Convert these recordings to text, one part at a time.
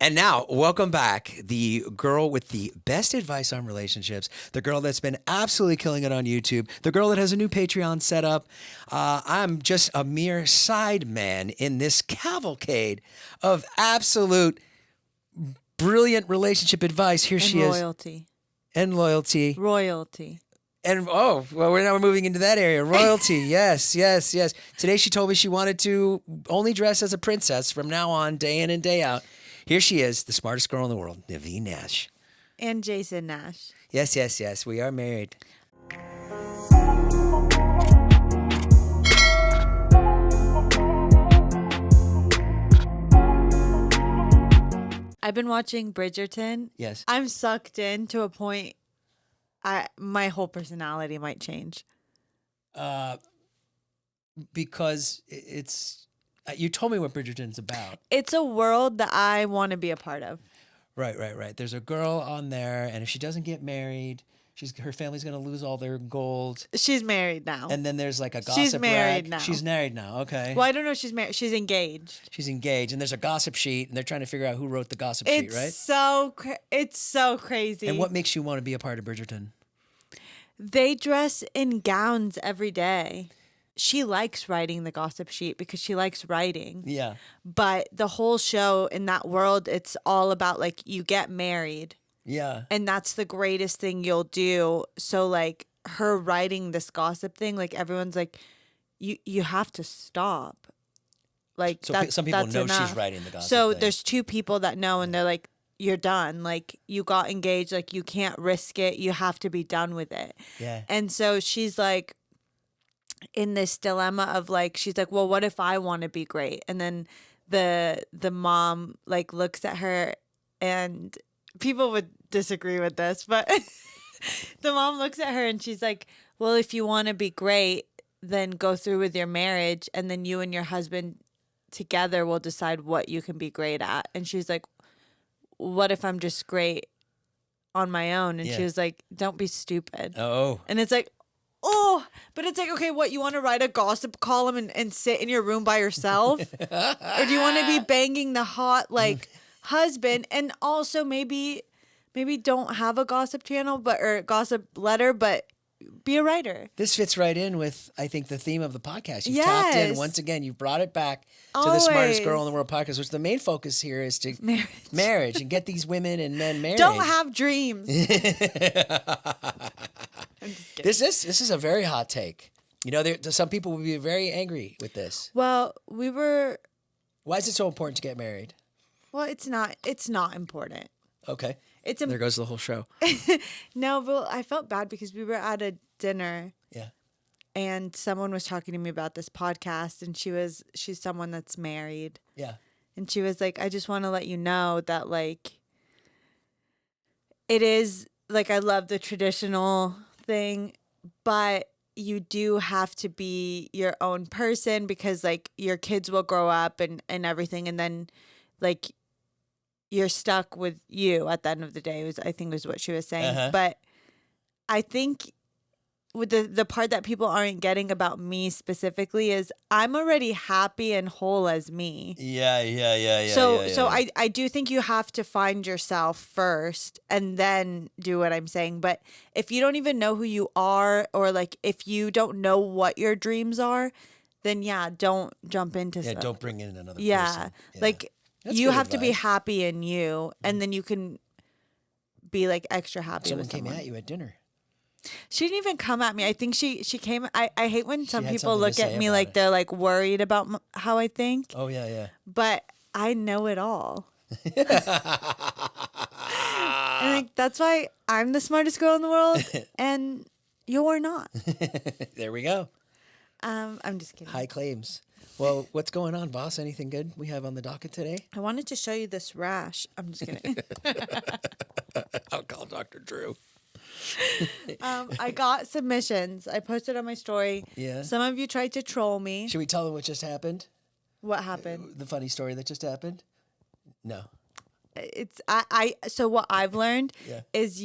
And now, welcome back, the girl with the best advice on relationships, the girl that's been absolutely killing it on YouTube, the girl that has a new Patreon set up. I'm just a mere side man in this cavalcade of absolute brilliant relationship advice. Here she is. And loyalty. Royalty. And well, we're moving into that area. Royalty, yes. Today she told me she wanted to only dress as a princess from now on, day in and day out. Here she is, the smartest girl in the world, Nivine Nash. And Jason Nash. Yes. We are married. I've been watching Bridgerton. Yes. I'm sucked in to a point my whole personality might change. Because it's... you told me what Bridgerton's about. It's a world that I want to be a part of. Right. There's a girl on there, and if she doesn't get married, her family's going to lose all their gold. She's married now. And then there's like a gossip She's married rag. now. She's married now, okay. Well, I don't know if she's married. She's engaged. She's engaged, and there's a gossip sheet, and they're trying to figure out who wrote the gossip sheet, right? It's so crazy. And what makes you want to be a part of Bridgerton? They dress in gowns every day. She likes writing the gossip sheet because she likes writing. Yeah. But the whole show in that world, it's all about like you get married. Yeah. And that's the greatest thing you'll do. So like her writing this gossip thing, like everyone's like, you have to stop. Like so some people know enough. She's writing the gossip So thing. there's two people that know and they're like, you're done. Like you got engaged. Like you can't risk it. You have to be done with it. Yeah. And so she's like in this dilemma of like, she's like, well, what if I want to be great? And then the mom like looks at her, and people would disagree with this, but the mom looks at her and she's like, well, if you want to be great, then go through with your marriage, and then you and your husband together will decide what you can be great at. And she's like, what if I'm just great on my own? And she was like, don't be stupid. Oh. And it's like, oh, but it's like, okay, what, you want to write a gossip column and sit in your room by yourself? Or do you want to be banging the hot, like, husband? And also maybe don't have a gossip channel, or gossip letter, but be a writer. This fits right in with, I think, the theme of the podcast. You've tapped in. Once again, you've brought it back to the smartest girl in the world podcast, which the main focus here is to marriage and get these women and men married. Don't have dreams. I'm just kidding. This is a very hot take. You know, some people would be very angry with this. Well, Why is it so important to get married? Well, it's not important. Okay. There goes the whole show. No, but I felt bad because we were at a dinner. Yeah. And someone was talking to me about this podcast, and she's someone that's married. Yeah. And she was like, I just want to let you know that like it is like, I love the traditional thing, but you do have to be your own person because like your kids will grow up and everything, and then like you're stuck with you at the end of the day, I think was what she was saying. Uh-huh. But I think with the part that people aren't getting about me specifically is I'm already happy and whole as me. Yeah. So I do think you have to find yourself first and then do what I'm saying. But if you don't even know who you are, or like if you don't know what your dreams are, then don't jump into stuff. Don't bring in another person. Yeah. Like that's you good have to be advice. happy in you, and then you can be like extra happy Someone with someone. came at you at dinner. She didn't even come at me. I think she came. I hate when some had people something to look say at me about like it. they're like worried about how I think. Oh, yeah. But I know it all. And like, that's why I'm the smartest girl in the world, and you're not. There we go. I'm just kidding. High claims. Well, what's going on, boss? Anything good we have on the docket today? I wanted to show you this rash. I'm just kidding. I'll call Dr. Drew. I got submissions. I posted on my story. Yeah. Some of you tried to troll me. Should we tell them what just happened? What happened? The funny story that just happened? No. So what I've learned Yeah. is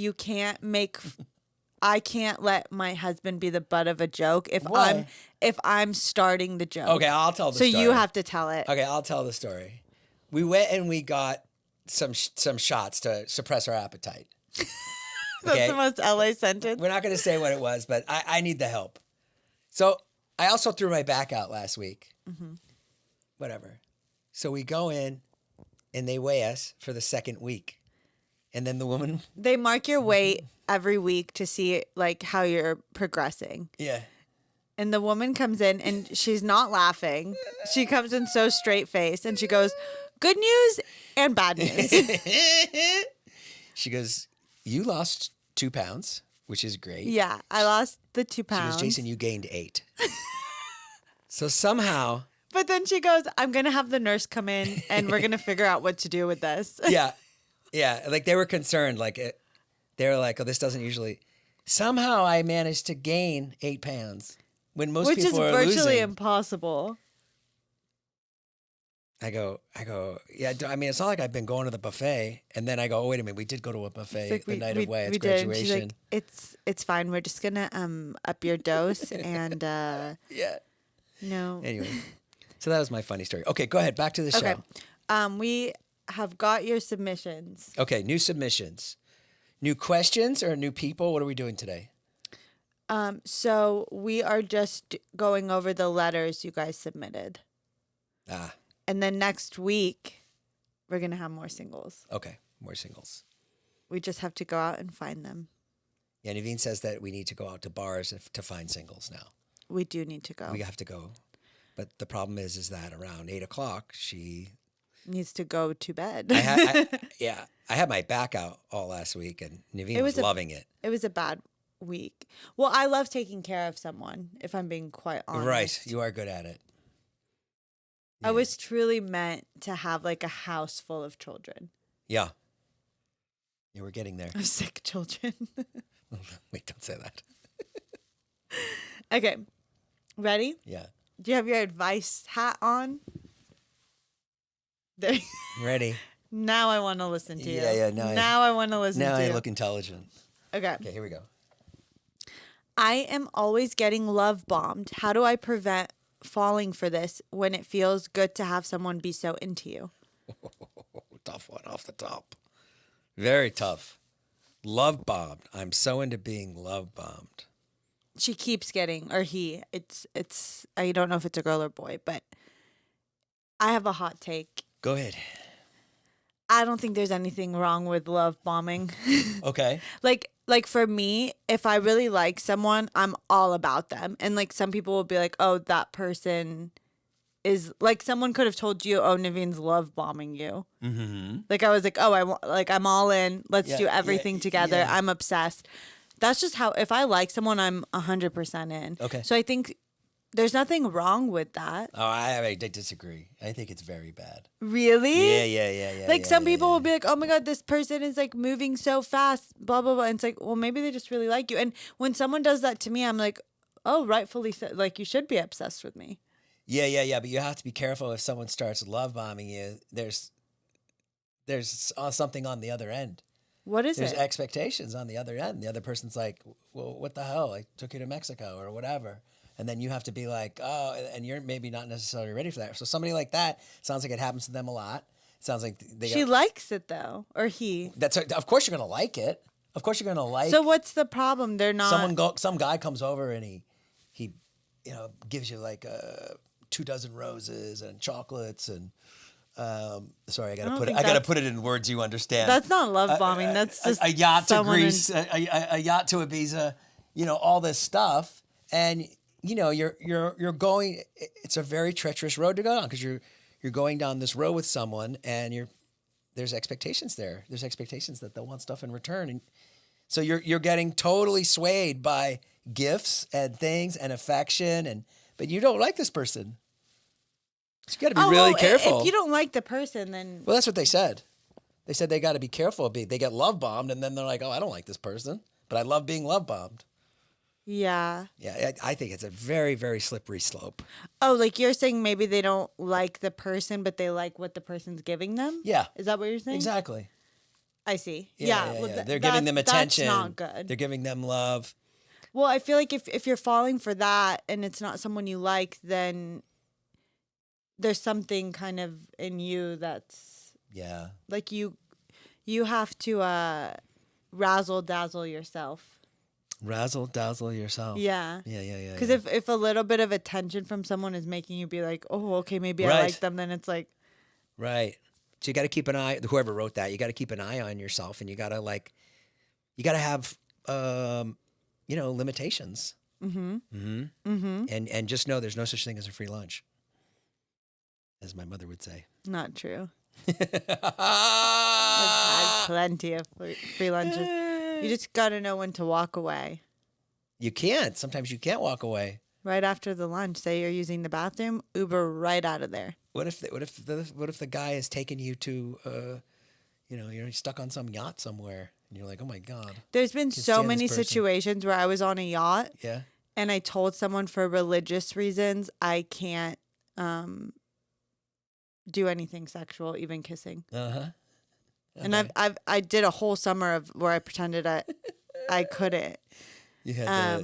I can't let my husband be the butt of a joke Why? if I'm starting the joke. Okay, I'll tell the story. So you have to tell it. Okay, I'll tell the story. We went and we got some shots to suppress our appetite. That's Okay? the most LA sentence. We're not going to say what it was, but I need the help. So I also threw my back out last week. Whatever. So we go in and they weigh us for the second week. And then the woman. They mark your weight every week to see like how you're progressing. Yeah. And the woman comes in and she's not laughing. She comes in so straight faced and she goes, "Good news and bad news." She goes, "You lost 2 pounds, which is great." Yeah, I lost the 2 She pounds. goes, "Jason, you gained 8." So somehow. But then she goes, "I'm going to have the nurse come in and we're going to figure out what to do with this." Yeah. Yeah. Like they were concerned. Like they were like, "Oh, this doesn't usually." Somehow I managed to gain 8 pounds when most Which is people are virtually losing. impossible. I go, yeah, I mean, it's not like I've been going to the buffet. And then I go, oh, wait a minute, we did go to a buffet Like, the night of Wyatt's we did. And she's graduation. like, it's fine. We're just going to up your dose and Yeah. no. Anyway, so that was my funny story. Okay, go ahead. Back to the show. Okay. We have got your submissions. Okay, new submissions. New questions or new people? What are we doing today? So we are just going over the letters you guys submitted. Ah, And then next week, we're going to have more singles. okay, more singles. We just have to go out and find them. Yeah, Nivine says that we need to go out to bars to find singles now. We do need to go. We have to go. But the problem is that around 8 o'clock, she... Needs to go to bed. I had my back out all last week, and Nivine was loving it. It was a bad week. Well, I love taking care of someone, if I'm being quite honest. Right, you are good at it. I was truly meant to have like a house full of children. Yeah. Yeah, we're getting there. Of sick children. Wait, don't say that. Okay. Ready? Yeah. Do you have your advice hat on? There. Ready. Now I want to listen to you. Yeah. Now I want to listen to you. Now I look intelligent. Okay. Okay, here we go. I am always getting love bombed. How do I prevent falling for this when it feels good to have someone be so into you? Tough one off the top. Very tough. Love bombed. I'm so into being love bombed. She keeps getting, or he. It's. I don't know if it's a girl or boy, but I have a hot take. Go ahead. I don't think there's anything wrong with love bombing. Okay. Like for me, if I really like someone, I'm all about them. And like some people will be like, "Oh, that person is like," someone could have told you, "Oh, Nivine's love bombing you." Mm-hmm. Like I was like, "Oh, I'm all in. Let's do everything together. yeah. I'm obsessed." That's just how, if I like someone, I'm 100% in. Okay. So I think there's nothing wrong with that. Oh, I disagree. I think it's very bad. Really? Yeah. Like some people yeah. will be like, "Oh my God, this person is like moving so fast, blah, blah, blah." And it's like, well, maybe they just really like you. And when someone does that to me, I'm like, oh, rightfully so. Like, you should be obsessed with me. Yeah. But you have to be careful if someone starts love bombing you. There's something on the other end. What is There's it? expectations on the other end. The other person's like, well, what the hell? I took you to Mexico or whatever. And then you have to be like, oh, and you're maybe not necessarily ready for that. So somebody like that, sounds like it happens to them a lot. Sounds like She likes it though, or he. Of course you're going to like it. Of course you're going to like. So what's the problem? They're not. Some guy comes over and he gives you like 24 roses and chocolates and sorry, I gotta put it in words you understand. That's not love bombing. That's just a yacht to someone Greece, a yacht to Ibiza, all this stuff, and you're going. It's a very treacherous road to go on because you're going down this road with someone, and there's expectations there. There's expectations that they'll want stuff in return, and so you're getting totally swayed by gifts and things and affection, but you don't like this person. So you got to be really careful. If you don't like the person, then... Well, that's what they said. They said they got to be careful. They get love bombed, and then they're like, oh, I don't like this person, but I love being love bombed. Yeah. Yeah, I think it's a very, very slippery slope. Oh, like you're saying maybe they don't like the person, but they like what the person's giving them? Yeah. Is that what you're saying? Exactly. I see. Yeah. Well, They're giving them attention. That's not good. They're giving them love. Well, I feel like if you're falling for that and it's not someone you like, then... there's something kind of in you that's Yeah. Like you have to razzle dazzle yourself. Razzle dazzle yourself. Yeah. Yeah. Because if a little bit of attention from someone is making you be like, oh, okay, maybe I Right. like them, then it's like, Right. So you got to keep an eye. Whoever wrote that, you got to keep an eye on yourself, and you got to have, limitations. And just know there's no such thing as a free lunch, as my mother would say. not true. I've had plenty of free lunches. You just got to know when to walk away. You can't. Sometimes you can't walk away. Right after the lunch, say you're using the bathroom, Uber right out of there. What if the guy is taking you to, you're stuck on some yacht somewhere, and you're like, oh my God. There's been so stand this many person. situations where I was on a yacht Yeah. and I told someone for religious reasons I can't do anything sexual, even kissing. Uh-huh. And I did a whole summer of where I pretended I couldn't. You had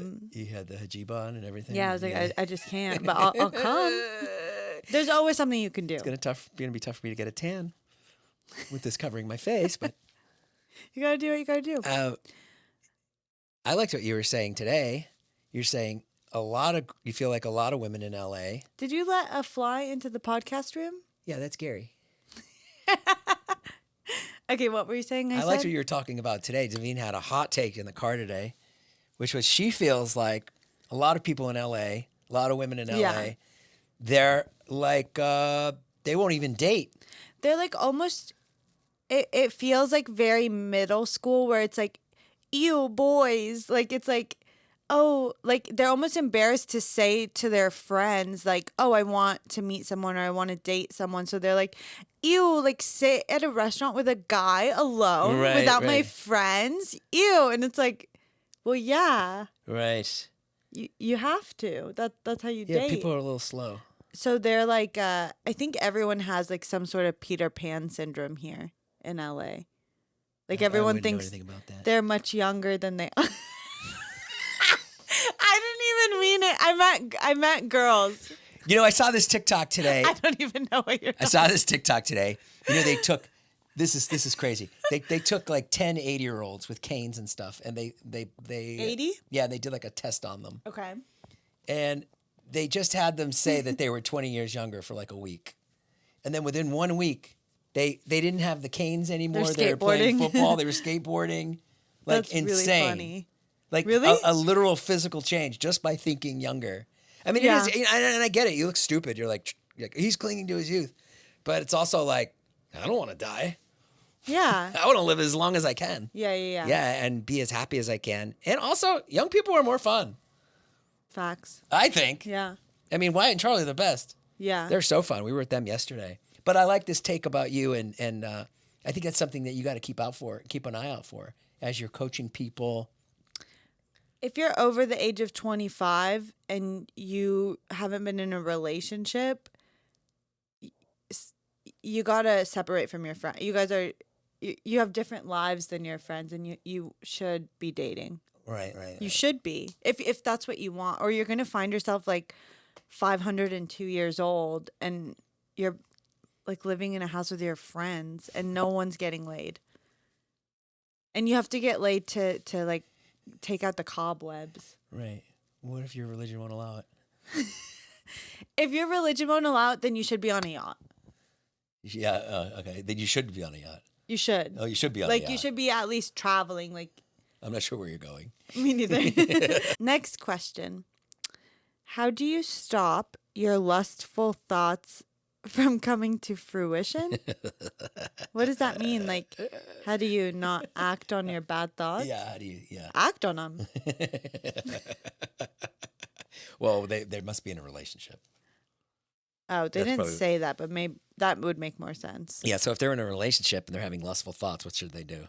the hijab on and everything. Yeah, I was like, I just can't, but I'll come. There's always something you can do. It's gonna be tough for me to get a tan with this covering my face, but You gotta do what you gotta do. I liked what you were saying today. You're saying you feel like a lot of women in LA. Did you let a fly into the podcast room? Yeah, that's Gary. Okay, what were you saying? I liked what you were talking about today. Nivine had a hot take in the car today, which was she feels like a lot of people in LA, a lot of women in LA, Yeah. they're like they won't even date. They're like almost, it feels like very middle school where it's like, ew, boys. Like, it's like, oh, like they're almost embarrassed to say to their friends, like, oh, I want to meet someone or I want to date someone. So they're like, ew, like sit at a restaurant with a guy alone without my friends. Ew. And it's like, well, yeah, Right. you have to. That's how you Yeah, date. people are a little slow. So they're like, I think everyone has like some sort of Peter Pan syndrome here in LA. Like everyone I wouldn't thinks know anything about that. they're much younger than they are. I didn't even mean it. I meant girls. You know, I saw this TikTok today. I don't even know what you're I saw this TikTok today. You know, they took this is crazy. They took like 10 80-year-olds with canes and stuff, and they 80? Yeah, they did like a test on them, Okay. and they just had them say that they were 20 years younger for like a week, and then within 1 week, they didn't have the canes anymore. They're They were playing skateboarding. football. They were skateboarding. Like That's insane. really funny. Like Really? a literal physical change just by thinking younger. I mean, Yeah. it is, and I get it. You look stupid. You're like, he's clinging to his youth. But it's also like, I don't want to die. Yeah. I want to live as long as I can. Yeah. Yeah, and be as happy as I can. And also, young people are more fun, Facts. I think. Yeah. I mean, Wyatt and Charlie are the best. Yeah. They're so fun. We were with them yesterday. But I like this take about you, and I think that's something that you got to keep an eye out for as you're coaching people. If you're over the age of 25 and you haven't been in a relationship, you got to separate from your friend. You guys you have different lives than your friends, and you should be dating. Right. You should be. If that's what you want, or you're going to find yourself like 502 years old and you're like living in a house with your friends and no one's getting laid. And you have to get laid to like take out the cobwebs. Right. What if your religion won't allow it? If your religion won't allow it, then you should be on a yacht. Yeah. Okay. Then you should be on a yacht. You should. Oh, you should be on a Like yacht. you should be at least traveling. Like I'm not sure where you're going. me neither. Next question. How do you stop your lustful thoughts from coming to fruition? What does that mean? Like, how do you not act on your bad thoughts? Yeah. How do you? Yeah. Act on them. Well, they must be in a relationship. Oh, they That's didn't probably- say that, but maybe that would make more sense. Yeah. So if they're in a relationship and they're having lustful thoughts, what should they do?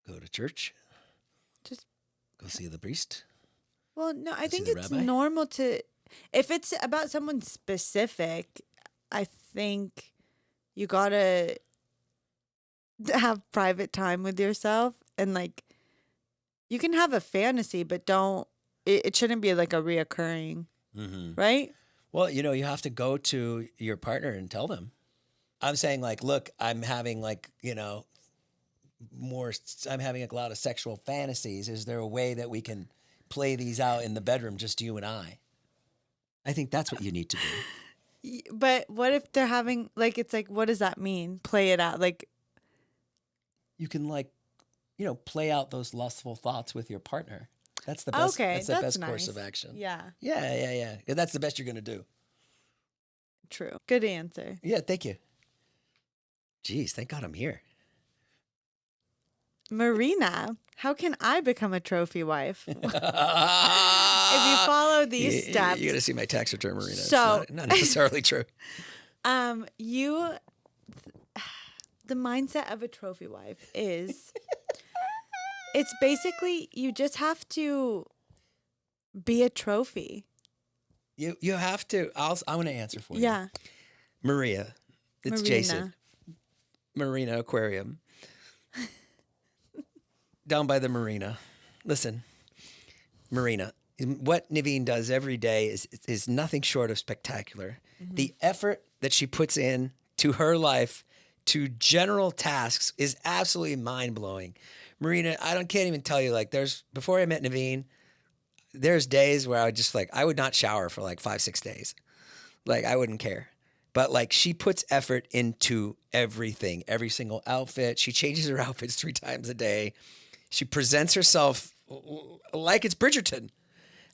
Go to church? Just Go see the priest? well, no, I see think the it's rabbi? normal to if it's about someone specific, I think you gotta have private time with yourself and like you can have a fantasy, but it shouldn't be like a reoccurring, Mm-hmm. right? Well, you have to go to your partner and tell them. I'm saying like, look, I'm having like, I'm having a lot of sexual fantasies. Is there a way that we can play these out in the bedroom, just you and I? I think that's what you need to do. But what if they're having like, it's like, what does that mean? Play it out. Like, You can like, play out those lustful thoughts with your partner. That's the best. okay, That's the that's best nice. course of action. Yeah, Yeah. That's the best you're gonna do. true. Good answer. Yeah, thank you. Jeez, thank God I'm here. Marina, how can I become a trophy wife? If you follow these steps, You're gonna see my tax return, Marina. So- It's not necessarily true. you, the mindset of a trophy wife is, it's basically you just have to be a trophy. You have to. I'm gonna answer for you. Yeah, Maria, it's Marina. Jason. Marina Aquarium. Down by the marina. Listen, Marina, what Nivine does every day is nothing short of spectacular. Mm-hmm. The effort that she puts in to her life, to general tasks, is absolutely mind-blowing. Marina, can't even tell you, like, before I met Nivine, there's days where I would not shower for like 5-6 days. Like, I wouldn't care. But like, she puts effort into everything, every single outfit. She changes her outfits 3 times a day. She presents herself like it's Bridgerton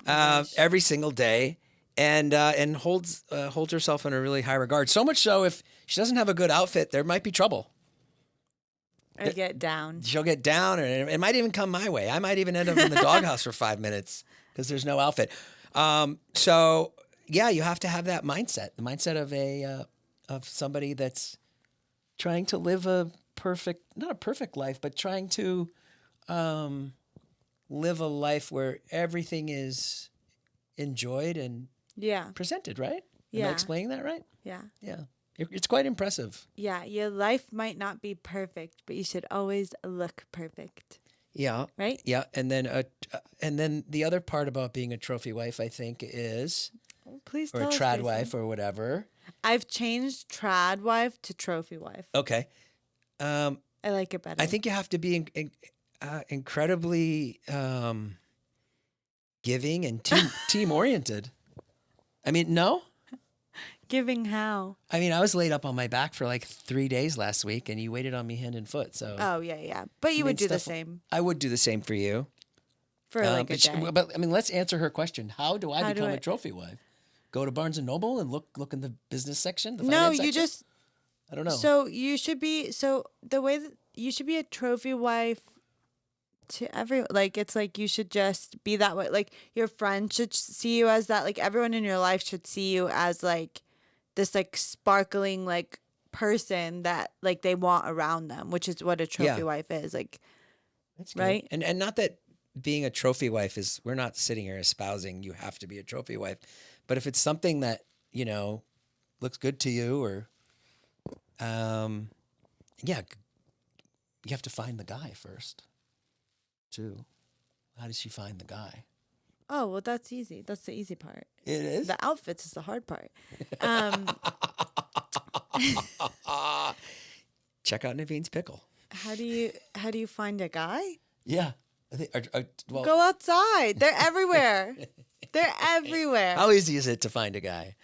every single day, and holds herself in a really high regard. So much so, if she doesn't have a good outfit, there might be trouble. I get down. She'll get down, and it might even come my way. I might even end up in the doghouse for 5 minutes because there's no outfit. So yeah, you have to have that mindset, the mindset of somebody that's trying to live not a perfect life, but trying to live a life where everything is enjoyed and presented, right? Am I explaining that right? Yeah. Yeah. It's quite impressive. Yeah, your life might not be perfect, but you should always look perfect. Yeah. Right? Yeah, and then the other part about being a trophy wife, I think, is Please or tell a us, trad Jason. wife or whatever. I've changed trad wife to trophy wife. Okay. I like it better. I think you have to be incredibly giving and team oriented. I mean, no? Giving how? I mean, I was laid up on my back for like 3 days last week, and you waited on me hand and foot. So. Oh yeah. But you would do the same. I would do the same for you. For like a day. But I mean, let's answer her question. How do I become a trophy wife? Go to Barnes and Noble and look in the business section. The finance section? I don't know. So you should be. So the way that you should be a trophy wife to everyone. Like, it's like you should just be that way. Like, your friends should see you as that. Like, everyone in your life should see you as like this like sparkling like person that like they want around them, which is what a trophy wife is. Like, that's good. right? And not that being a trophy wife is, we're not sitting here espousing you have to be a trophy wife, but if it's something that looks good to you, or you have to find the guy first too. How does she find the guy? Oh, well, that's easy. That's the easy part. It is? The outfits is the hard part. Check out Nivine's pickle. How do you find a guy? Yeah. I think, well, go outside. They're everywhere. They're everywhere. How easy is it to find a guy?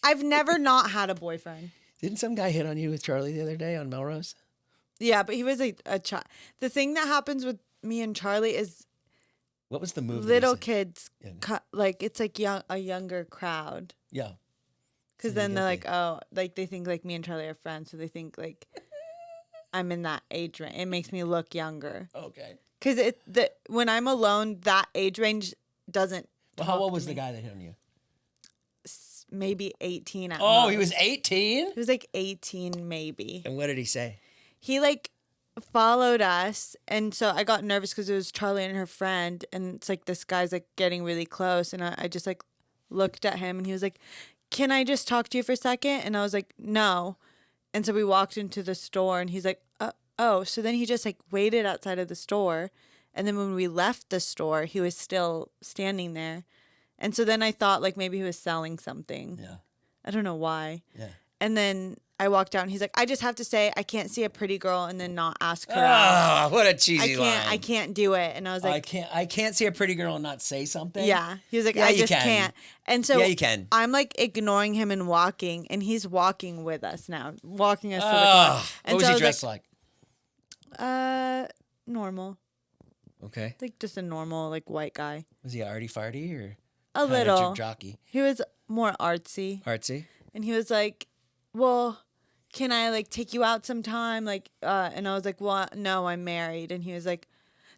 I've never not had a boyfriend. Didn't some guy hit on you with Charlie the other day on Melrose? Yeah, but he was a child. The thing that happens with me and Charlie is, what was the movie? Little kids, like it's like a younger crowd. Yeah. Because then they're like, oh, like they think like me and Charlie are friends, so they think like I'm in that age range. It makes me look younger. Okay. Because when I'm alone, that age range doesn't. Well, how old was the guy that hit on you? Maybe 18. Oh, he was 18? He was like 18, maybe. And what did he say? He like followed us, and so I got nervous because it was Charlie and her friend, and it's like this guy's like getting really close, and I just like looked at him, and he was like, "Can I just talk to you for a second?" And I was like, "No." And so we walked into the store, and he's like, "Oh." So then he just like waited outside of the store, and then when we left the store, he was still standing there, and so then I thought like maybe he was selling something. Yeah. I don't know why. Yeah. And then I walked out and he's like, I just have to say, I can't see a pretty girl and then not ask her out. What a cheesy line. I can't do it. And I was like, I can't see a pretty girl and not say something. yeah. He was like, Yeah, I you just can. can't. And so Yeah, you can. I'm like ignoring him and walking, and he's walking with us now, walking us to the car. And What was so I he dressed like? Normal. Okay. Like just a normal, like white guy. Was he arty farty or A little. jockey? He was more artsy. Artsy? And he was like, well, can I like take you out sometime? Like, and I was like, well, no, I'm married. And he was like,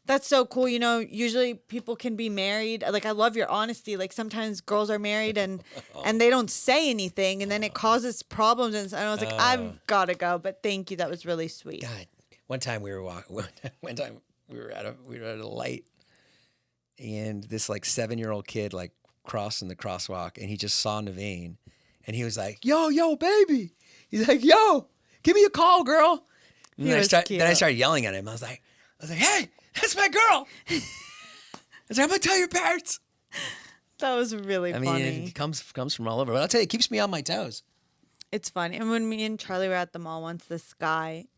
that's so cool. You know, usually people can be married. Like, I love your honesty. Like sometimes girls are married and they don't say anything, and then it causes problems. And I was like, I've got to go, but thank you. That was really sweet. God. One time we were we were at a light, and this like 7-year-old kid like crossing the crosswalk, and he just saw Nivine, and he was like, yo, baby. He's like, yo, give me a call, girl. And then I started yelling at him. I was like, hey, that's my girl. I was like, I'm gonna tell your parents. That was really funny. I mean, it comes from all over. But I'll tell you, it keeps me on my toes. It's funny. And when me and Charlie were at the mall once, this guy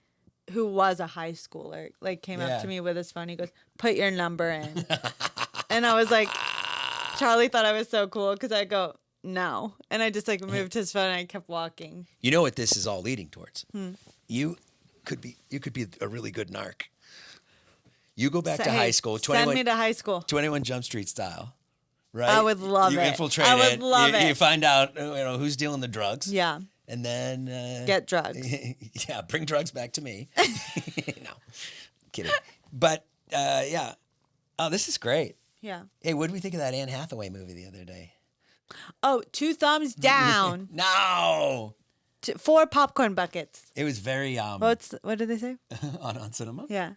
who was a high schooler like came up to me with his phone. He goes, put your number in. And I was like, Charlie thought I was so cool because I go, no. And I just like moved his phone and I kept walking. You know what this is all leading towards? You could be a really good narc. You go back to high school. Send me to high school. 21 Jump Street style, right? I would love it. You infiltrate I would love it. You find out who's dealing the drugs. Yeah. And then get drugs. Yeah, bring drugs back to me. No, kidding. But yeah. Oh, this is great. Yeah. Hey, what did we think of that Anne Hathaway movie the other day? Oh, 2 thumbs down. No. 4 popcorn buckets. It was very What did they say? on cinema? Yeah.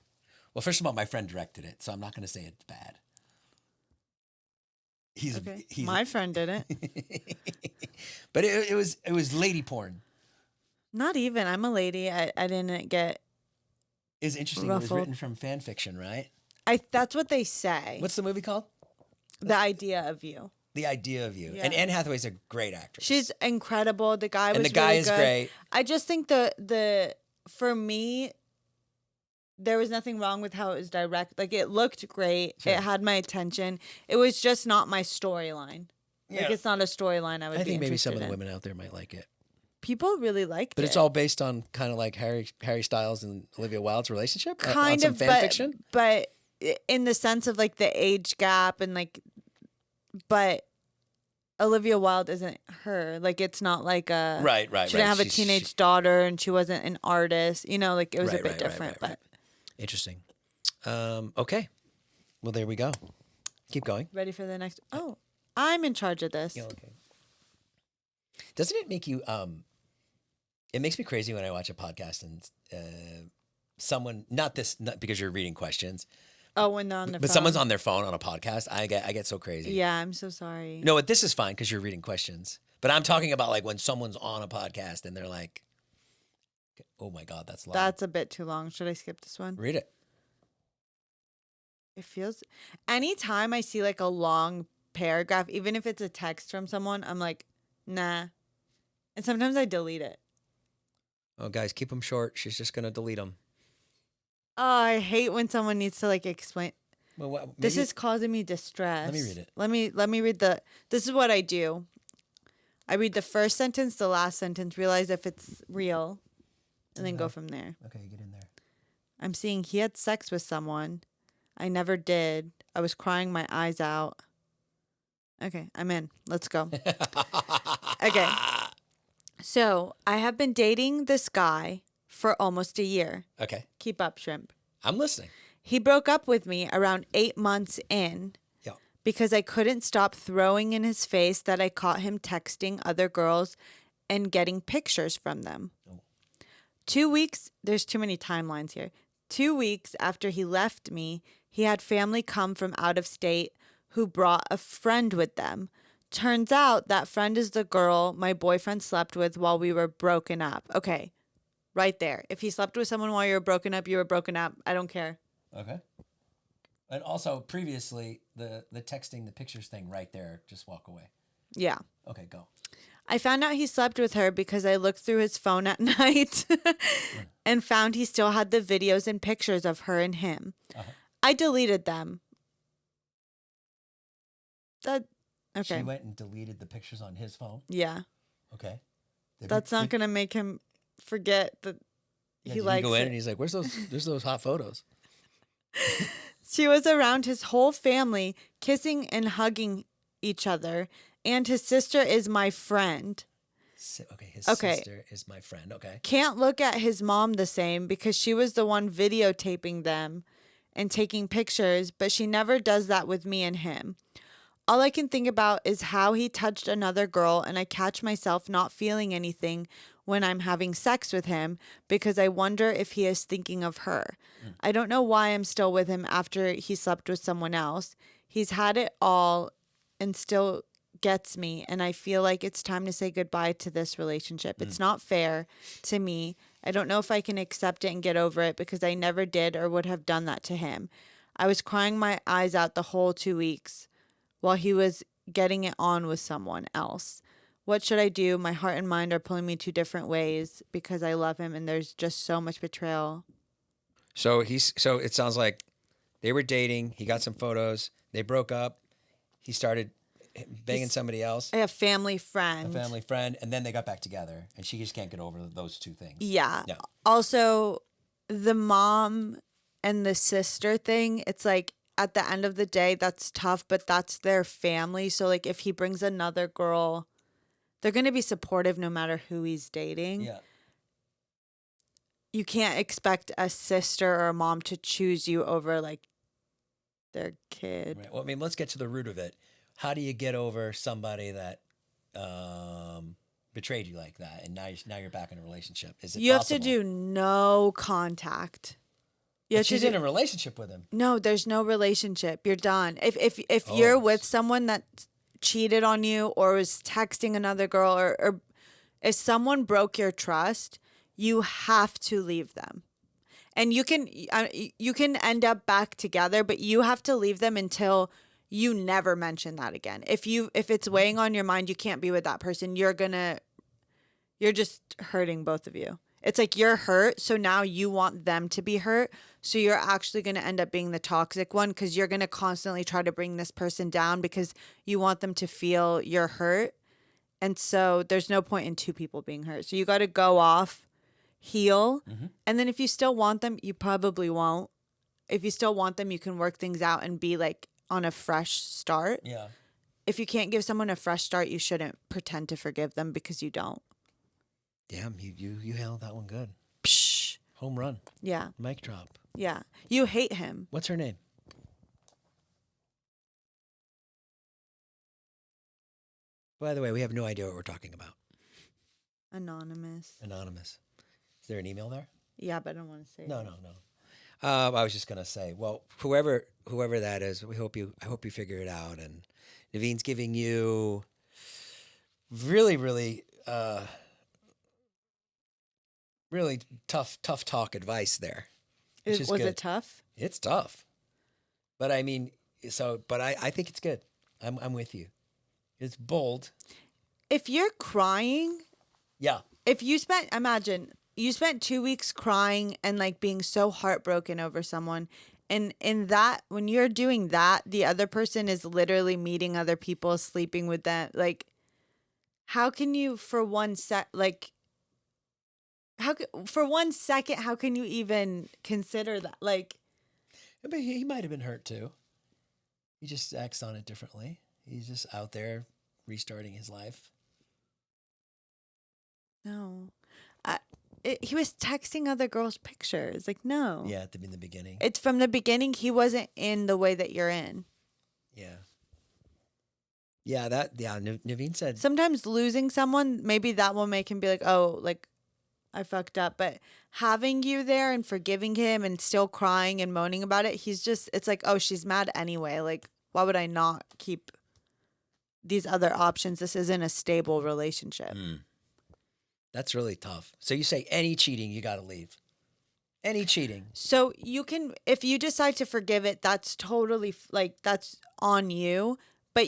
Well, first of all, my friend directed it, so I'm not going to say it's bad. He's my friend didn't. But it was lady porn. Not even. I'm a lady. I didn't get. It's interesting. Ruffled. It was written from fan fiction, right? That's what they say. What's the movie called? The Idea of You. The Idea of You. Yeah. And Anne Hathaway's a great actress. She's incredible. The guy was the guy really is good. great. I just think the for me, there was nothing wrong with how it was direct. Like it looked great. Sure. It had my attention. It was just not my storyline. Yeah. Like it's not a storyline I would be think maybe some of the in. women out there might like it. People really liked it. But it's all based on kind of like Harry Styles and Olivia Wilde's relationship? on kind some of fan fiction? But in the sense of like the age gap and like, but Olivia Wilde isn't her. Like it's not like a Right. She didn't have a teenage daughter, and she wasn't an artist. You know, like it was a bit different. But interesting. Okay. Well, there we go. Keep going. ready for the next? Oh, I'm in charge of this. Yeah, okay. Doesn't it make you? It makes me crazy when I watch a podcast and someone not because you're reading questions. Oh, when they're on their phone. Someone's on their phone on a podcast. I get so crazy. Yeah, I'm so sorry. No, but this is fine because you're reading questions. But I'm talking about like when someone's on a podcast and they're like, "Oh my God, that's long." That's a bit too long. Should I skip this one? Read it. It feels. Anytime I see like a long paragraph, even if it's a text from someone, I'm like, nah. And sometimes I delete it. Oh, guys, keep them short. She's just gonna delete them. Oh, I hate when someone needs to like explain. Well, This is causing me distress. Let me read it. Let me read this is what I do. I read the first sentence, the last sentence, realize if it's real, and then go from there. Okay, get in there. I'm seeing he had sex with someone. I never did. I was crying my eyes out. Okay, I'm in. Let's go. Okay. So I have been dating this guy for almost a year. Okay. Keep up, shrimp. I'm listening. He broke up with me around 8 months in Yeah. because I couldn't stop throwing in his face that I caught him texting other girls and getting pictures from them. Oh. 2 weeks, there's too many timelines here. 2 weeks after he left me, he had family come from out of state who brought a friend with them. Turns out that friend is the girl my boyfriend slept with while we were broken up. Okay, right there. If he slept with someone while you were broken up, you were broken up. I don't care. Okay. And also, previously, the texting the pictures thing right there, just walk away. Yeah. Okay, go. I found out he slept with her because I looked through his phone at night and found he still had the videos and pictures of her and him. I deleted them. Okay. She went and deleted the pictures on his phone? Yeah. Okay. That's not going to make him forget that he likes go in it. and he's like, there's those hot photos. She was around his whole family, kissing and hugging each other, and his sister is my friend. His sister is my friend. Okay. Can't look at his mom the same because she was the one videotaping them and taking pictures, but she never does that with me and him. All I can think about is how he touched another girl, and I catch myself not feeling anything when I'm having sex with him because I wonder if he is thinking of her. I don't know why I'm still with him after he slept with someone else. He's had it all and still gets me, and I feel like it's time to say goodbye to this relationship. It's not fair to me. I don't know if I can accept it and get over it because I never did or would have done that to him. I was crying my eyes out the whole 2 weeks while he was getting it on with someone else. What should I do? My heart and mind are pulling me 2 different ways because I love him and there's just so much betrayal. So it sounds like they were dating. He got some photos. They broke up. He started banging somebody else. A family friend. And then they got back together. And she just can't get over those 2 things. Yeah. Also, the mom and the sister thing, it's like at the end of the day, that's tough, but that's their family. So, like, if he brings another girl, they're going to be supportive no matter who he's dating. Yeah. You can't expect a sister or a mom to choose you over, like, their kid. Right. Well, I mean, let's get to the root of it. How do you get over somebody that betrayed you like that, and now you're back in a relationship? Is it You possible? have to do no contact. She's in a relationship with him. No, there's no relationship. You're done. If you're with someone that cheated on you or was texting another girl or if someone broke your trust, you have to leave them. And you can end up back together, but you have to leave them until you never mention that again. If it's weighing on your mind, you can't be with that person. You're just hurting both of you. It's like you're hurt, so now you want them to be hurt. So you're actually going to end up being the toxic one because you're going to constantly try to bring this person down because you want them to feel you're hurt. And so there's no point in 2 people being hurt. So you got to go off, heal. And then if you still want them, you probably won't. If you still want them, you can work things out and be like on a fresh start. Yeah. If you can't give someone a fresh start, you shouldn't pretend to forgive them because you don't. Damn, you handled that one good. Psh. Home run. Yeah. Mic drop. Yeah. You hate him. What's her name? By the way, we have no idea what we're talking about. Anonymous. Is there an email there? Yeah, but I don't want to say No. I was just gonna say, well, whoever that is, I hope you figure it out. And Nivine's giving you really, really, really tough talk advice there. Was it tough? It's tough, but I mean, but I think it's good. I'm with you. It's bold. If you're crying, Yeah. if you imagine you spent 2 weeks crying and like being so heartbroken over someone. And in that, when you're doing that, the other person is literally meeting other people, sleeping with them. Like, how can you for 1 second, how can you even consider that? Like, But he might have been hurt too. He just acts on it differently. He's just out there restarting his life. no. He was texting other girls' pictures. Like, no. Yeah, in the beginning. It's from the beginning, he wasn't in the way that you're in. Yeah. Yeah, Nivine said. Sometimes losing someone, maybe that will make him be like, oh, like, I fucked up. But having you there and forgiving him and still crying and moaning about it, it's like, oh, she's mad anyway. Like, why would I not keep these other options? This isn't a stable relationship. That's really tough. So you say any cheating, you got to leave. Any cheating. So you can, if you decide to forgive it, that's totally, like, that's on you. But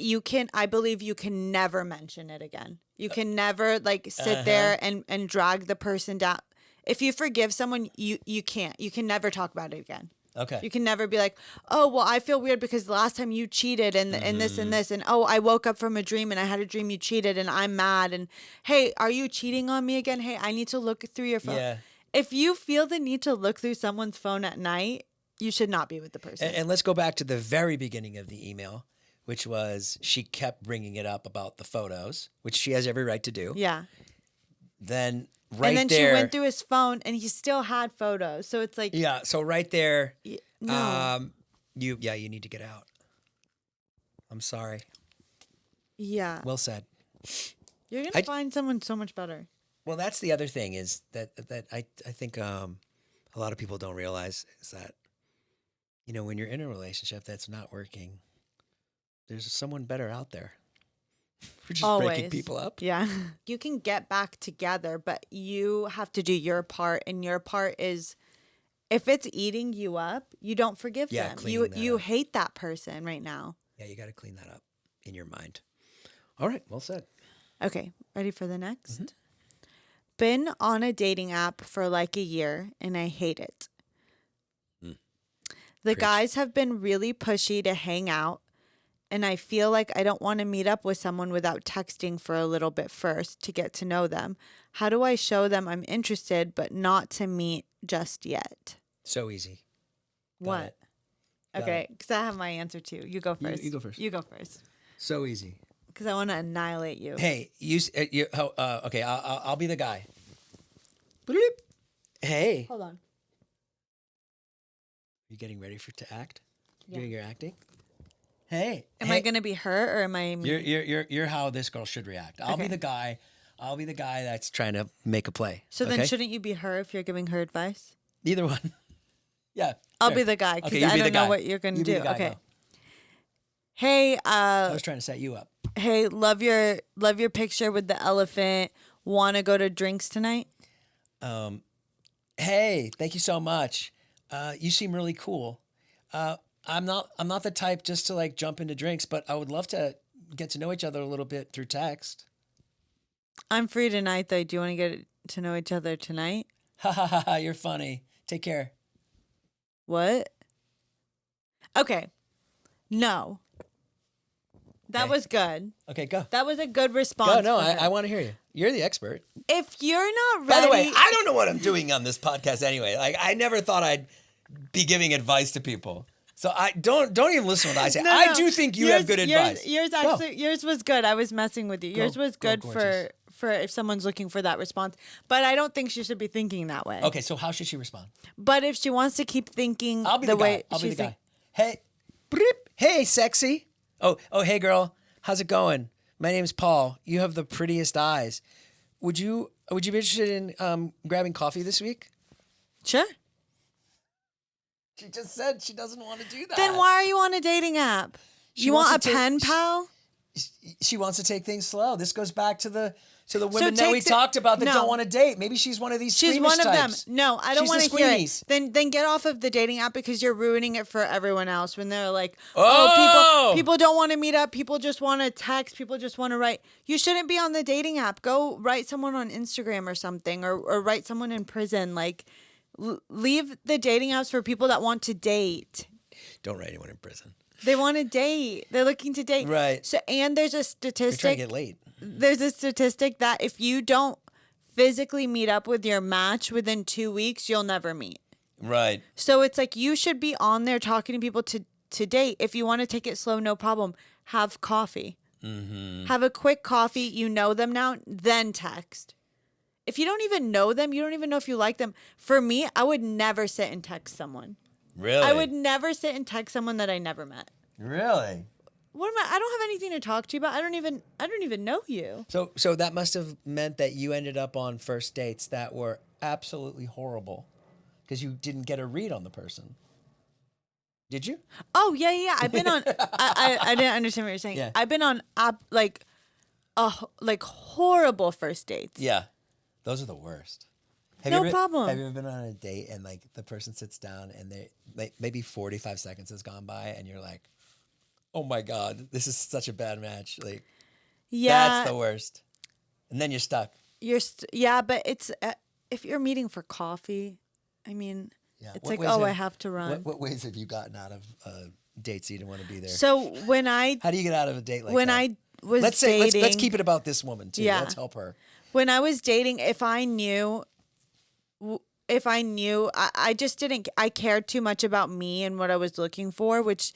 I believe you can never mention it again. You can never like sit there and drag the person down. If you forgive someone, you can't. You can never talk about it again. Okay. You can never be like, oh, well, I feel weird because the last time you cheated and this and this. And, oh, I woke up from a dream and I had a dream you cheated and I'm mad. And, hey, are you cheating on me again? Hey, I need to look through your phone. Yeah. If you feel the need to look through someone's phone at night, you should not be with the person. And let's go back to the very beginning of the email, which was she kept bringing it up about the photos, which she has every right to do. Yeah. Then and then there, she went through his phone and he still had photos. So it's like. Yeah. So right there, No. you need to get out. I'm sorry. Yeah. Well said. You're going to find someone so much better. Well, that's the other thing is that I think a lot of people don't realize is that, you know, when you're in a relationship that's not working, there's someone better out there. We're just breaking people up. Yeah. You can get back together, but you have to do your part. And your part is, if it's eating you up, you don't forgive them. You hate that person right now. Yeah, you got to clean that up in your mind. All right, well said. Okay, ready for the next? Been on a dating app for like a year, and I hate it. The guys have been really pushy to hang out, and I feel like I don't want to meet up with someone without texting for a little bit first to get to know them. How do I show them I'm interested, but not to meet just yet? So easy. What? Okay, because I have my answer too. You go first. You go first. You go first. So easy. Because I want to annihilate you. Hey, okay, I'll be the guy. Bloop. Hey. Hold on. You getting ready to act? Yeah. Doing your acting? Hey. Am I gonna be her or am I? You're how this girl should react. I'll be the guy. I'll be the guy that's trying to make a play. So then, shouldn't you be her if you're giving her advice? Either one. Yeah. I'll be the guy because I don't know what you're gonna do. Okay. Hey. I was trying to set you up. Hey, love your picture with the elephant. Want to go to drinks tonight? Hey, thank you so much. You seem really cool. I'm not the type just to like jump into drinks, but I would love to get to know each other a little bit through text. I'm free tonight, though. Do you want to get to know each other tonight? Ha ha ha ha! You're funny. Take care. What? Okay. No. That was good. Okay, go. That was a good response. Go. No, I want to hear you. You're the expert. If you're not ready. By the way, I don't know what I'm doing on this podcast anyway. Like, I never thought I'd be giving advice to people. So I don't even listen to what I say. I do think you have good advice. Yours was good. I was messing with you. Yours was good for if someone's looking for that response. But I don't think she should be thinking that way. Okay, so how should she respond? But if she wants to keep thinking I'll be the way guy. I'll be the guy. Hey, hey, sexy. Oh, hey, girl. How's it going? My name's Paul. You have the prettiest eyes. Would you be interested in grabbing coffee this week? Sure. She just said she doesn't want to do that. Then why are you on a dating app? You want a pen pal? She wants to take things slow. This goes back to the women that we talked about that don't want to date. Maybe she's one of these She's one of types. them. No, I don't want to hear it. Then get off of the dating app because you're ruining it for everyone else when they're like, people don't want to meet up. People just want to text. People just want to write. You shouldn't be on the dating app. Go write someone on Instagram or something or write someone in prison. Like, leave the dating apps for people that want to date. Don't write anyone in prison. They want to date. They're looking to date. Right. So, and there's a statistic. You're trying to get late. There's a statistic that if you don't physically meet up with your match within 2 weeks, you'll never meet. Right. So it's like you should be on there talking to people to date. If you want to take it slow, no problem. Have coffee. Mm-hmm. Have a quick coffee. You know them now, then text. If you don't even know them, you don't even know if you like them. For me, I would never sit and text someone. Really? I would never sit and text someone that I never met. Really? What am I don't have anything to talk to you about. I don't even know you. So that must have meant that you ended up on first dates that were absolutely horrible because you didn't get a read on the person. Did you? Oh, yeah. I've been on I didn't understand what you're saying. Yeah. I've been on like horrible first dates. Yeah. Those are the worst. No problem. Have you ever been on a date and like the person sits down and they like maybe 45 seconds has gone by and you're like, oh my God, this is such a bad match. Like, yeah, that's the worst. And then you're stuck. Yeah, but it's if you're meeting for coffee, I mean, Yeah. it's What like, ways oh, I have- have to run. What ways have you gotten out of dates you didn't want to be there? So when I How do you get out of a date like when that? I was Let's say dating, let's keep it about this woman too. Yeah. Let's help her. when I was dating, if I knew, I just didn't. I cared too much about me and what I was looking for, which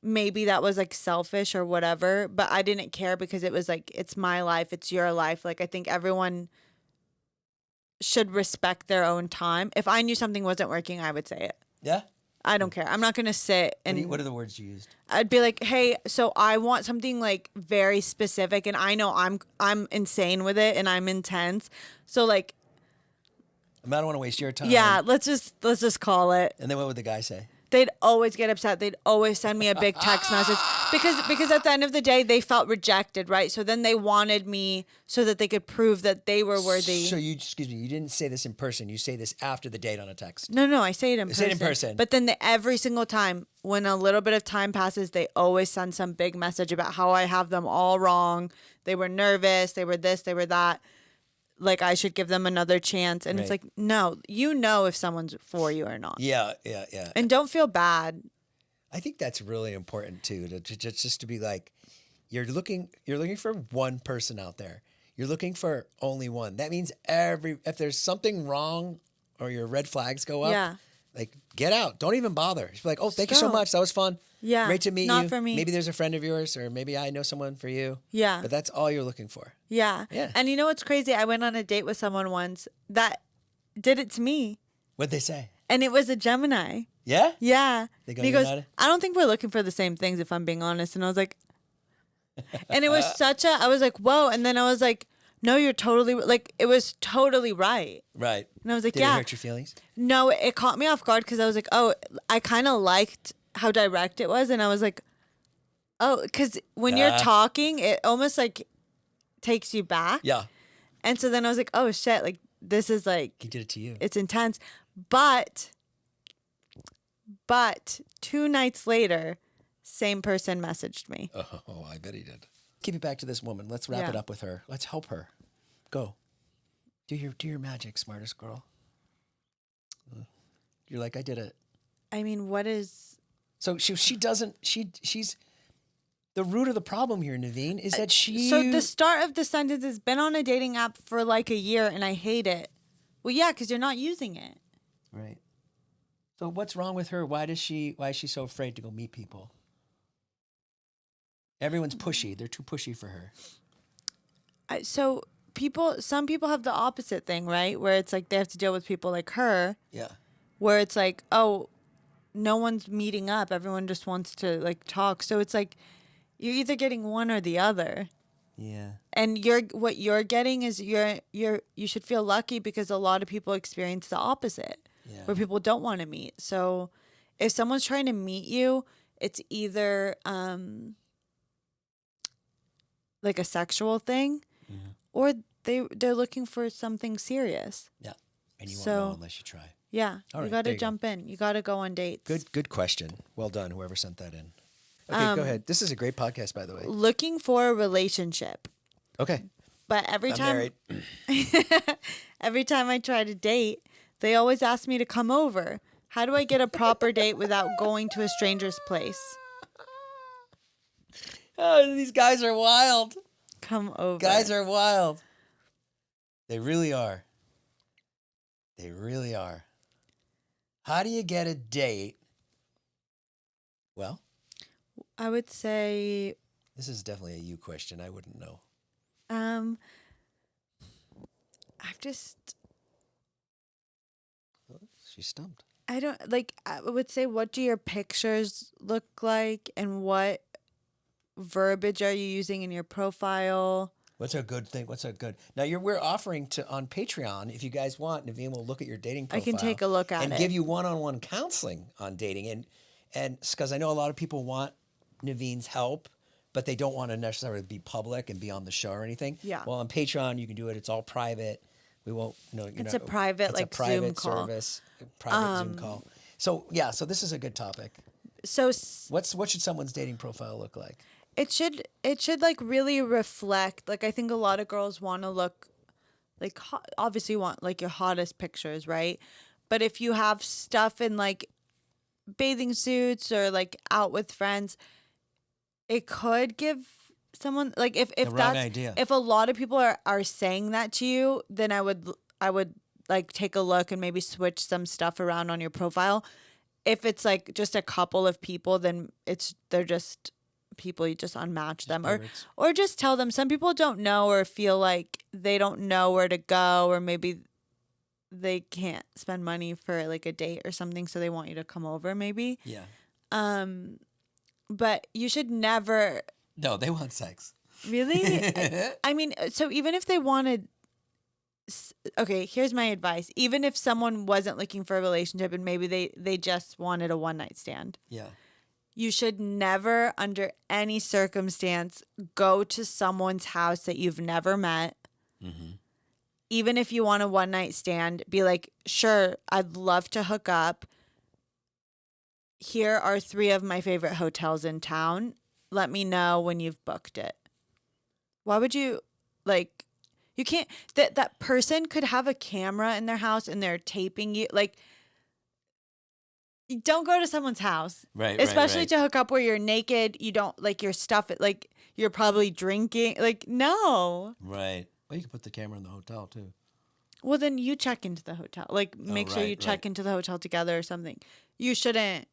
maybe that was like selfish or whatever. But I didn't care because it was like, it's my life, it's your life. Like I think everyone should respect their own time. If I knew something wasn't working, I would say it. Yeah. I don't care. I'm not gonna sit and What are the words you used? I'd be like, "Hey, so I want something like very specific, and I know I'm insane with it, and I'm intense. So like, I don't want to waste your time. yeah, let's just call it." And then what would the guy say? They'd always get upset. They'd always send me a big text message because at the end of the day, they felt rejected, right? So then they wanted me so that they could prove that they were worthy. So you didn't say this in person. You say this after the date on a text. No, I say it in person. Say it in person. But then every single time, when a little bit of time passes, they always send some big message about how I have them all wrong. They were nervous. They were this. They were that. Like I should give them another chance. And it's Right. like, no, you know if someone's for you or not. Yeah. And don't feel bad. I think that's really important too. To just to be like, you're looking for one person out there. You're looking for only one. That means if there's something wrong or your red flags go up, Yeah. like get out. Don't even bother. Just be like, oh, thank you so go. much. That was fun. Yeah, Great to meet you. not for me. Maybe there's a friend of yours, or maybe I know someone for you. Yeah. But that's all you're looking for. Yeah. Yeah. And you know what's crazy? I went on a date with someone once that did it to me. What'd they say? And it was a Gemini. Yeah? Yeah. They go, And he "You're goes, not I don't think we're looking for the same things, if I'm being honest. And I was like, and it was I was like, whoa. And then I was like, no, you're totally, like, it was totally right. Right. And I was like, Did yeah. it hurt your feelings? No, it caught me off guard because I was like, oh, I kind of liked how direct it was. And I was like, oh, because when you're talking, it almost like takes you back. Yeah. And so then I was like, oh shit, like this is like, He did it to you. it's intense. But 2 nights later, same person messaged me. Oh, I bet he did. Keep it back to this woman. Let's wrap it Yeah. up with her. Let's help her. Go. Do your magic, smartest girl. You're like, I did it. I mean, what is... So she's the root of the problem here, Nivine, is that she... So the start of the sentence has been on a dating app for like a year and I hate it. Well, yeah, because you're not using it. Right. So what's wrong with her? Why is she so afraid to go meet people? Everyone's pushy. They're too pushy for her. So some people have the opposite thing, right? Where it's like they have to deal with people like her. Yeah. Where it's like, oh, no one's meeting up. Everyone just wants to like talk. So it's like you're either getting one or the other. Yeah. And what you're getting is you should feel lucky because a lot of people experience the opposite. Yeah. Where people don't want to meet. So if someone's trying to meet you, it's either like a sexual thing, or they're looking for something serious. Yeah. And you won't So- know unless you try. Yeah, All you right, got there to you go. jump in. You got to go on dates. Good question. Well done, whoever sent that in. Okay, go ahead. This is a great podcast, by the way. Looking for a relationship, Okay. but every I'm time married. every time I try to date, they always ask me to come over. How do I get a proper date without going to a stranger's place? Oh, these guys are wild. Come over. Guys are wild. They really are. They really are. How do you get a date? Well, I would say, this is definitely a you question. I wouldn't know. I've just, She's stumped. I don't like, I would say, what do your pictures look like and what verbiage are you using in your profile? What's a good thing? Now we're offering on Patreon, if you guys want, Nivine will look at your dating profile. I can take a look at and it. give you one-on-one counseling on dating. And because I know a lot of people want Nivine's help, but they don't want to necessarily be public and be on the show or anything. Yeah. Well, on Patreon, you can do it. It's all private. We won't, It's a private, like, Zoom private call. service, private Zoom call. So yeah, so this is a good topic. So What should someone's dating profile look like? it should like really reflect. Like I think a lot of girls want to look like obviously want like your hottest pictures, right? But if you have stuff in like bathing suits or like out with friends, it could give someone like if The wrong that's idea. if a lot of people are saying that to you, then I would like take a look and maybe switch some stuff around on your profile. If it's like just a couple of people, then they're just people, you just unmatch them favorites. or just tell them. Some people don't know or feel like they don't know where to go, or maybe they can't spend money for like a date or something, so they want you to come over maybe. Yeah. But you should never. No, they want sex. Really? I mean, so even if they wanted, okay, here's my advice. Even if someone wasn't looking for a relationship and maybe they just wanted a one night stand, Yeah. you should never, under any circumstance, go to someone's house that you've never met. Mm-hmm. Even if you want a one night stand, be like, sure, I'd love to hook up. Here are 3 of my favorite hotels in town. Let me know when you've booked it. Why would you, like, you can't, that person could have a camera in their house and they're taping you. Like, you don't go to someone's house. Right, especially right. to hook up where you're naked. You don't, like, your stuff, like, you're probably drinking. Like, no. Right. Well, you can put the camera in the hotel, too. Well, then you check into the hotel. Like, make sure right, you check right. into the hotel together or something. You shouldn't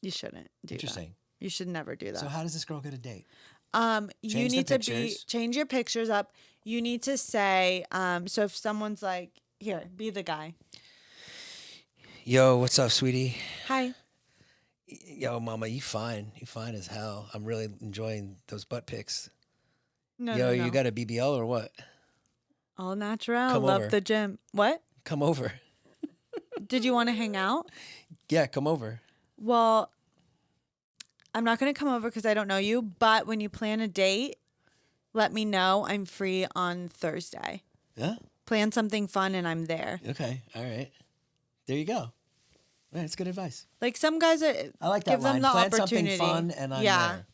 do Interesting. that. You should never do that. So how does this girl get a date? You Change the need to pictures. change your pictures up. You need to say, so if someone's like, here, be the guy. Yo, what's up, sweetie? Hi. Yo, mama, you fine. You fine as hell. I'm really enjoying those butt pics. No, Yo, no. you got a BBL or what? All natural. Come Love over. the gym. What? Come over. Did you want to hang out? Yeah, come over. Well, I'm not going to come over because I don't know you, but when you plan a date, let me know. I'm free on Thursday. Yeah? Plan something fun and I'm there. Okay. All right. There you go. Yeah, that's good advice. Like some guys are, I like that give line. them the Plan opportunity. something fun and I'm Yeah. there.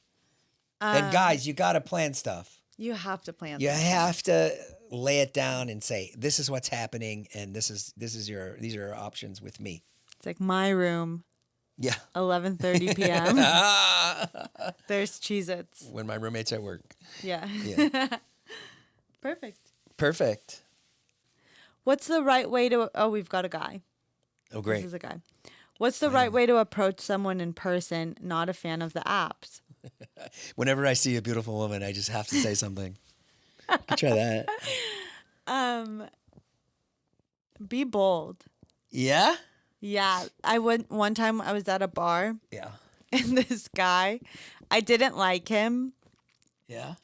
And guys, you got to plan stuff. You have to plan. You something. have to lay it down and say, this is what's happening and these are your options with me. It's like my room, Yeah. 11:30 p.m. There's Cheez-Its. When my roommate's at work. Yeah. Yeah. Perfect. What's the right way to? Oh, we've got a guy. Oh, This great. is a guy. What's the right way to approach someone in person? Not a fan of the apps. Whenever I see a beautiful woman, I just have to say something. You can try that. Be bold. Yeah? Yeah, I went one time. I was at a bar, Yeah. and this guy, I didn't like him. Yeah?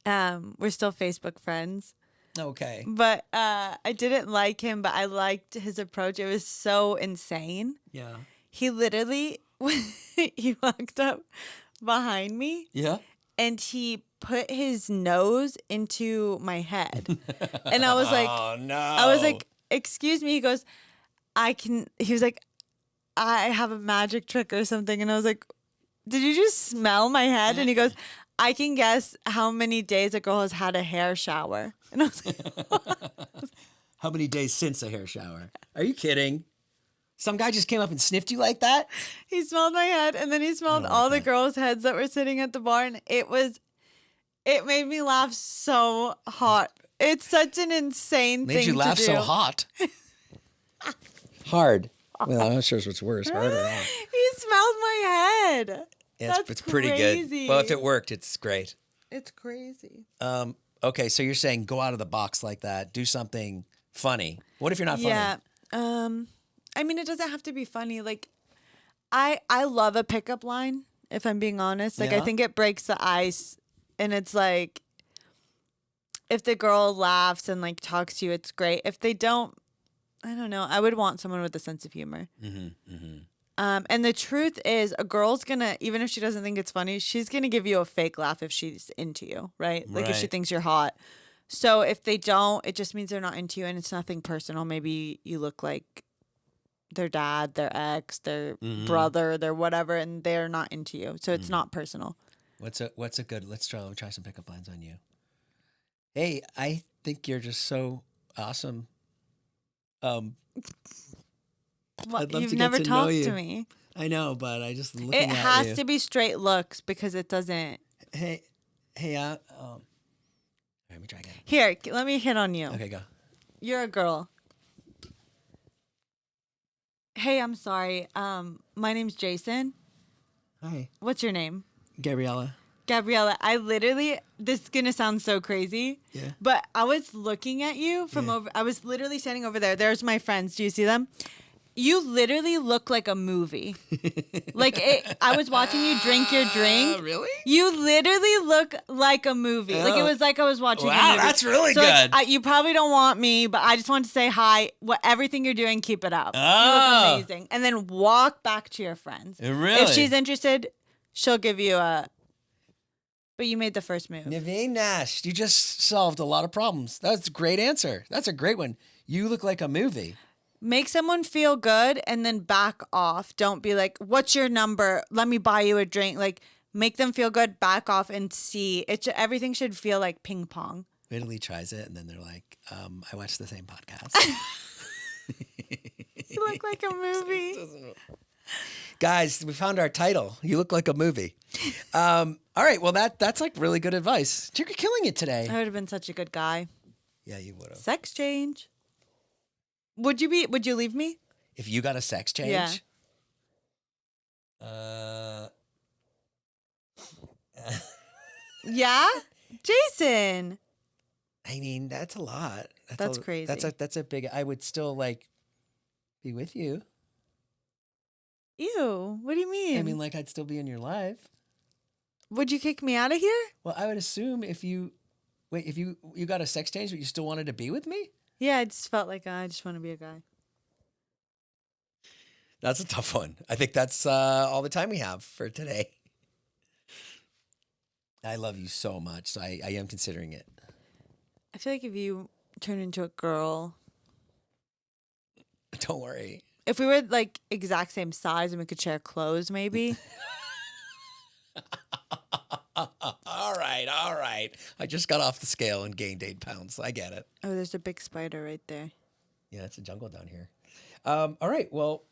We're still Facebook friends, Okay. but I didn't like him. But I liked his approach. It was so insane. Yeah. He literally he walked up behind me Yeah? and he put his nose into my head. And I was like, Oh, no. I was like, excuse me. He goes, he was like, I have a magic trick or something. And I was like, did you just smell my head? And he goes, I can guess how many days a girl has had a hair shower. And I was like, how many days since a hair shower? Are you kidding? Some guy just came up and sniffed you like that? he smelled my head. And then he smelled all the girls' heads that were sitting at the bar. And it made me laugh so hard. It's such an insane thing Made you laugh to do. so hot. Hard. Well, I'm not sure what's worse, hard or hot. He smelled my head. Yeah, it's pretty good. crazy. Well, if it worked, it's great. It's crazy. Okay, so you're saying go out of the box like that. Do something funny. What if you're not funny? Yeah. I mean, it doesn't have to be funny. Like, I love a pickup line, if I'm being honest. Like, I Yeah? think it breaks the ice. And it's like, if the girl laughs and, like, talks to you, it's great. If they don't, I don't know. I would want someone with a sense of humor. And the truth is, a girl's gonna, even if she doesn't think it's funny, she's gonna give you a fake laugh if she's into you, right? Like if she Right. thinks you're hot. So if they don't, it just means they're not into you and it's nothing personal. Maybe you look like their dad, their ex, their brother, their whatever, and they're not into you. So it's not personal. What's a good? Let's try some pickup lines on you. Hey, I think you're just so awesome. I'd love You've to never get to know talked you. to me. I know, but I just looking It at you. has to be straight looks because it doesn't. Hey, let me try again. Here, let me hit on you. Okay, go. You're a girl. Hey, I'm sorry. My name's Jason. Hi, What's your name? Gabriella. Gabriella. This is going to sound so crazy. Yeah. But I was looking at you from Yeah. over, I was literally standing over there. There's my friends. Do you see them? You literally look like a movie. I was watching you drink your drink. Really? You literally look like a movie. Like it was like I was watching a Wow, movie. that's really So, good. You probably don't want me, but I just want to say hi. Everything you're doing, keep it up. You Oh. look amazing. And then walk back to your friends. Really? If she's interested, she'll give you a. But you made the first move. Nivine Nash, you just solved a lot of problems. That's a great answer. That's a great one. You look like a movie. Make someone feel good and then back off. Don't be like, what's your number? Let me buy you a drink. Like, make them feel good, back off and see. Everything should feel like ping pong. Italy tries it, and then they're like, I watched the same podcast. You look like a movie. Guys, we found our title. You look like a movie. All right, well, that's like really good advice. You're killing it today. I would have been such a good guy. Yeah, you would have. Sex change. Would you leave me? If you got a sex change? Yeah. Yeah? Jason. I mean, that's a lot. That's crazy. That's a big. I would still like be with you. Ew. What do you mean? I mean, like I'd still be in your life. Would you kick me out of here? Well, I would assume if you got a sex change, but you still wanted to be with me. Yeah, I just felt like I just want to be a guy. That's a tough one. I think that's all the time we have for today. I love you so much, so I am considering it. I feel like if you turn into a girl, Don't worry. if we were like exact same size and we could share clothes, maybe. All right. I just got off the scale and gained 8 pounds. I get it. Oh, there's a big spider right there. Yeah, it's a jungle down here. All right. Well,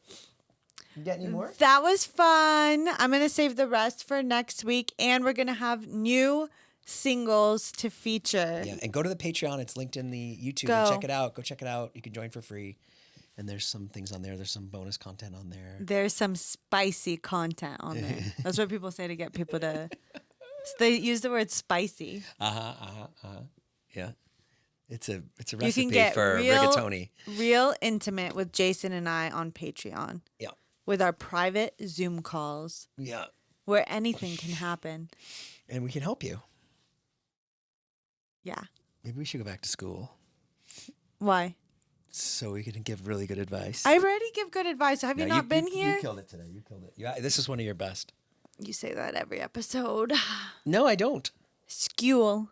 you got any more? That was fun. I'm going to save the rest for next week, and we're going to have new singles to feature. Yeah, and go to the Patreon. It's linked in the YouTube. Go. And check it out. Go check it out. You can join for free. And there's some things on there. There's some bonus content on there. There's some spicy content on there. That's what people say to get people to. They use the word spicy. Yeah, it's a You recipe can get for rigatoni. real intimate with Jason and I on Patreon. Yeah, With our private Zoom calls yeah, where anything can happen. and we can help you. Yeah. Maybe we should go back to school Why? so we can give really good advice. I already give good advice. Have you not been here? You killed it today. You killed it. Yeah, this is one of your best. You say that every episode. No, I don't. Skewel.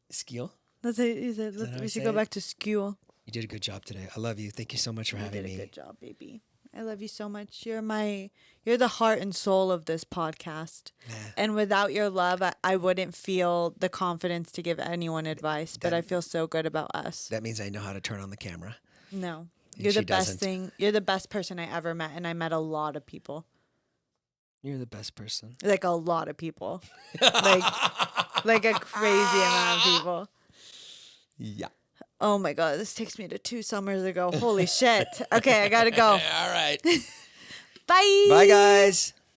Skill. That's how you said. that how I We should say go it? back to skewel. You did a good job today. I love you. Thank you so much for You having did a me. good job, baby. I love you so much. You're the heart and soul of this podcast. Nah. And without your love, I wouldn't feel the confidence to give anyone advice. But I feel so good about us. That means I know how to turn on the camera. No. And You're the she best doesn't. thing. You're the best person I ever met. And I met a lot of people. You're the best person. Like a lot of people. like a crazy amount of people. Yeah. Oh my God, this takes me to 2 summers ago. Holy shit. Okay, I gotta go. All right. Bye. Bye, guys.